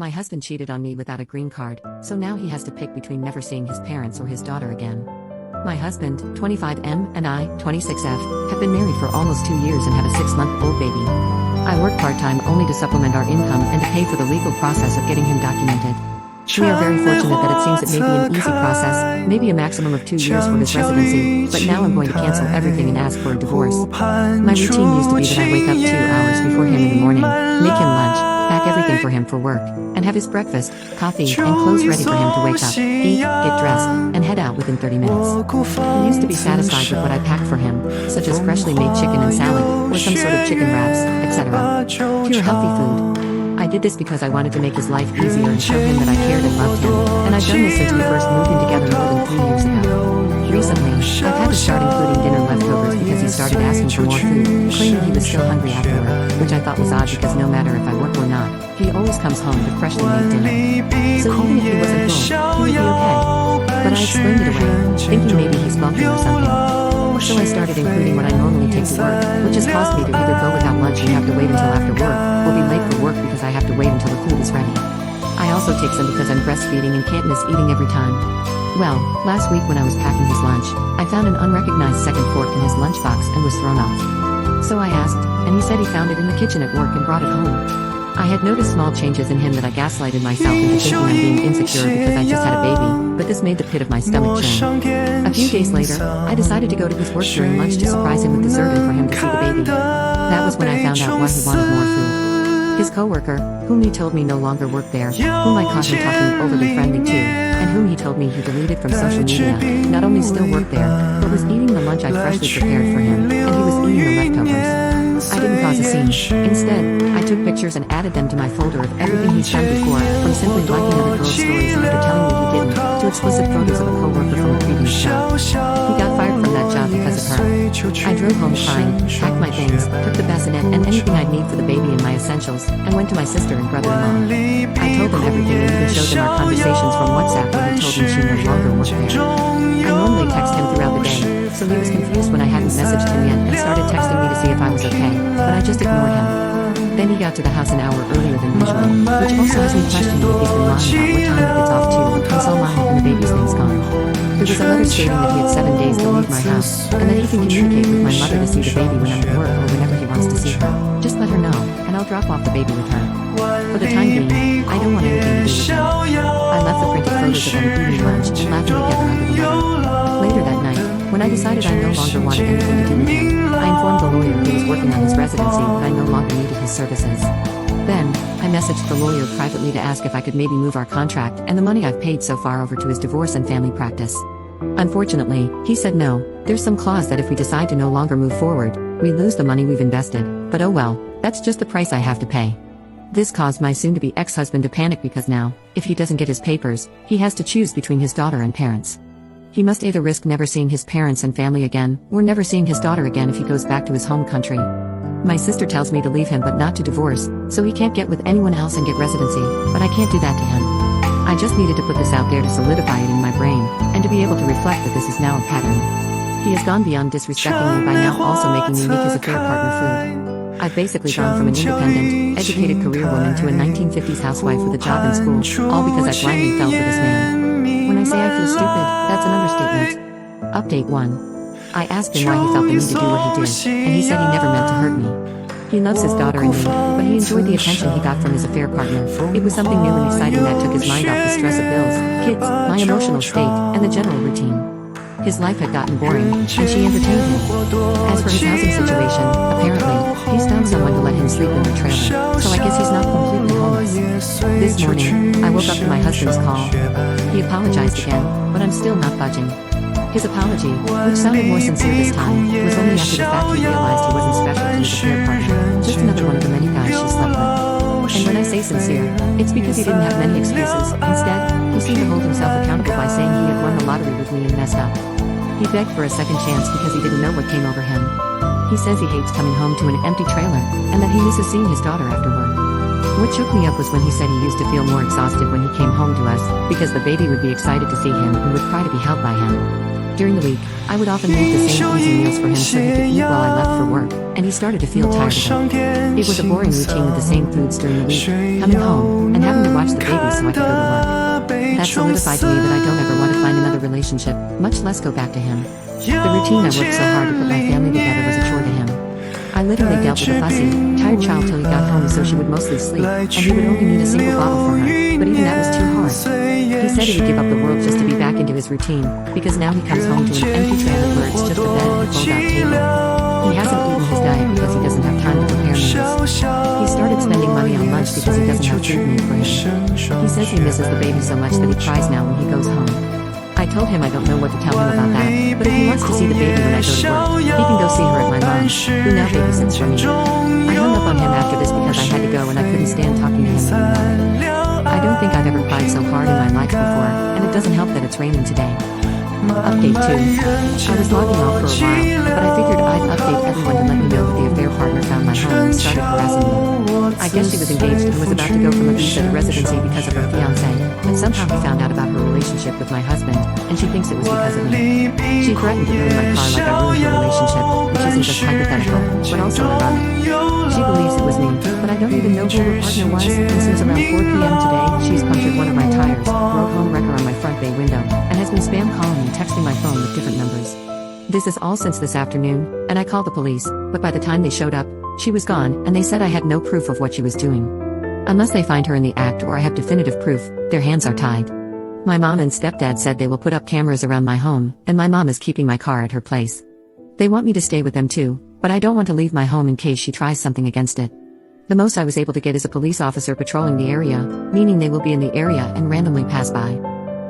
My husband cheated on me without a green card, so now he has to pick between never seeing his parents or his daughter again. My husband, 25M, and I, 26F, have been married for almost 2 years and have a 6-month-old baby. I work part-time only to supplement our income and to pay for the legal process of getting him documented. We are very fortunate that it seems it may be an easy process, maybe a maximum of 2 years for his residency, but now I'm going to cancel everything and ask for a divorce. My routine used to be that I wake up 2 hours before him in the morning, make him lunch, pack everything for him for work, and have his breakfast, coffee, and clothes ready for him to wake up, eat, get dressed, and head out within 30 minutes. He used to be satisfied with what I packed for him, such as freshly made chicken and salad, or some sort of chicken wraps, etc. Pure healthy food. I did this because I wanted to make his life easier and show him that I cared and loved him, and I've done this since we first moved in together more than 3 years ago. Recently, I've had to start including dinner leftovers because he started asking for more food, claiming he was still hungry after work, which I thought was odd because no matter if I work or not, he always comes home with freshly made dinner. So even if he wasn't full, he would be okay. But I explained it away, thinking maybe he's bulky or something. So I started including what I normally take to work, which has caused me to either go without lunch and have to wait until after work, or be late for work because I have to wait until the food is ready. I also take some because I'm breastfeeding and can't miss eating every time. Well, last week when I was packing his lunch, I found an unrecognized second fork in his lunchbox and was thrown off. So I asked, and he said he found it in the kitchen at work and brought it home. I had noticed small changes in him that I gaslighted myself into thinking I'm being insecure because I just had a baby, but this made the pit of my stomach churn. A few days later, I decided to go to his work during lunch to surprise him with dessert and for him to see the baby. That was when I found out why he wanted more food. His coworker, whom he told me no longer worked there, whom I caught him talking overly friendly to, and whom he told me he deleted from social media, not only still worked there, but was eating the lunch I freshly prepared for him, and he was eating the leftovers. I didn't cause a scene. Instead, I took pictures and added them to my folder of everything he's done before, from simply liking other girls' stories after telling me he didn't, to explicit photos of a coworker from a previous job. He got fired from that job because of her. I drove home crying, packed my things, took the bassinet and anything I'd need for the baby and my essentials, and went to my sister and brother-in-law. I told them everything and even showed them our conversations from WhatsApp where he told me she no longer worked there. I normally text him throughout the day, so he was confused when I hadn't messaged him yet and started texting me to see if I was okay, but I just ignored him. Then he got to the house an hour earlier than usual, which also has me questioning if he's been lying about what time he gets off to, and so lying and the baby's things gone. There was a letter stating that he had 7 days to leave my house, and that he can communicate with my mother to see the baby when I'm at work or whenever he wants to see her. Just let her know, and I'll drop off the baby with her. For the time being, I don't want anything to do with him. I left the printed photos of them eating lunch and laughing together under the letter. Later that night, when I decided I no longer wanted anything to do with him, I informed the lawyer who was working on his residency that I no longer needed his services. Then, I messaged the lawyer privately to ask if I could maybe move our contract and the money I've paid so far over to his divorce and family practice. Unfortunately, he said no. There's some clause that if we decide to no longer move forward, we lose the money we've invested, but oh well, that's just the price I have to pay. This caused my soon-to-be ex-husband to panic because now, if he doesn't get his papers, he has to choose between his daughter and parents. He must either risk never seeing his parents and family again, or never seeing his daughter again if he goes back to his home country. My sister tells me to leave him but not to divorce, so he can't get with anyone else and get residency, but I can't do that to him. I just needed to put this out there to solidify it in my brain, and to be able to reflect that this is now a pattern. He has gone beyond disrespecting me by now also making me make his affair partner food. I've basically gone from an independent, educated career woman to a 1950s housewife with a job in school, all because I blindly fell for this man. When I say I feel stupid, that's an understatement. Update 1. I asked him why he felt the need to do what he did, and he said he never meant to hurt me. He loves his daughter and me, but he enjoyed the attention he got from his affair partner. It was something new and exciting that took his mind off the stress of bills, kids, my emotional state, and the general routine. His life had gotten boring, and she entertained him. As for his housing situation, apparently, he's found someone to let him sleep in the trailer, so I guess he's not completely homeless. This morning, I woke up to my husband's call. He apologized again, but I'm still not budging. His apology, which sounded more sincere this time, was only after the fact he realized he wasn't special to his affair partner, just another one of the many guys she slept with. And when I say sincere, it's because he didn't have many excuses. Instead, he seemed to hold himself accountable by saying he had won the lottery with me and messed up. He begged for a second chance because he didn't know what came over him. He says he hates coming home to an empty trailer, and that he misses seeing his daughter after work. What shook me up was when he said he used to feel more exhausted when he came home to us, because the baby would be excited to see him and would cry to be held by him. During the week, I would often make the same easy meals for him so he could eat while I left for work, and he started to feel tired of it. It was a boring routine with the same foods during the week, coming home, and having to watch the baby so I could go to work. That solidified to me that I don't ever want to find another relationship, much less go back to him. The routine I worked so hard to put my family together was a chore to him. I literally dealt with a fussy, tired child till he got home so she would mostly sleep, and he would only need a single bottle for her, but even that was too hard. He said he would give up the world just to be back into his routine, because now he comes home to an empty trailer where it's just a bed and a fold-out table. He hasn't eaten his diet because he doesn't have time to prepare meals. He started spending money on lunch because he doesn't have food made for him. He says he misses the baby so much that he cries now when he goes home. I told him I don't know what to tell him about that, but if he wants to see the baby when I go to work, he can go see her at my mom's, who now babysits for me. I hung up on him after this because I had to go and I couldn't stand talking to him anymore. I don't think I've ever cried so hard in my life before, and it doesn't help that it's raining today. Update 2. I was logging off for a while, but I figured I'd update everyone to let me know that the affair partner found my home and started harassing me. I guess she was engaged and was about to go from a visa to residency because of her fiancé, but somehow he found out about her relationship with my husband, and she thinks it was because of me. She threatened to ruin my car like I ruined her relationship, which isn't just hypothetical, but also ironic. She believes it was me, but I don't even know who her partner was, and since around 4 p.m. today, she's punctured one of my tires, broke home wrecker on my front bay window, and has been spam calling and texting my phone with different numbers. This is all since this afternoon, and I called the police, but by the time they showed up, she was gone, and they said I had no proof of what she was doing. Unless they find her in the act or I have definitive proof, their hands are tied. My mom and stepdad said they will put up cameras around my home, and my mom is keeping my car at her place. They want me to stay with them too, but I don't want to leave my home in case she tries something against it. The most I was able to get is a police officer patrolling the area, meaning they will be in the area and randomly pass by.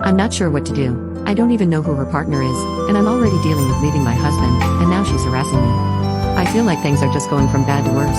I'm not sure what to do. I don't even know who her partner is, and I'm already dealing with leaving my husband, and now she's harassing me. I feel like things are just going from bad to worse.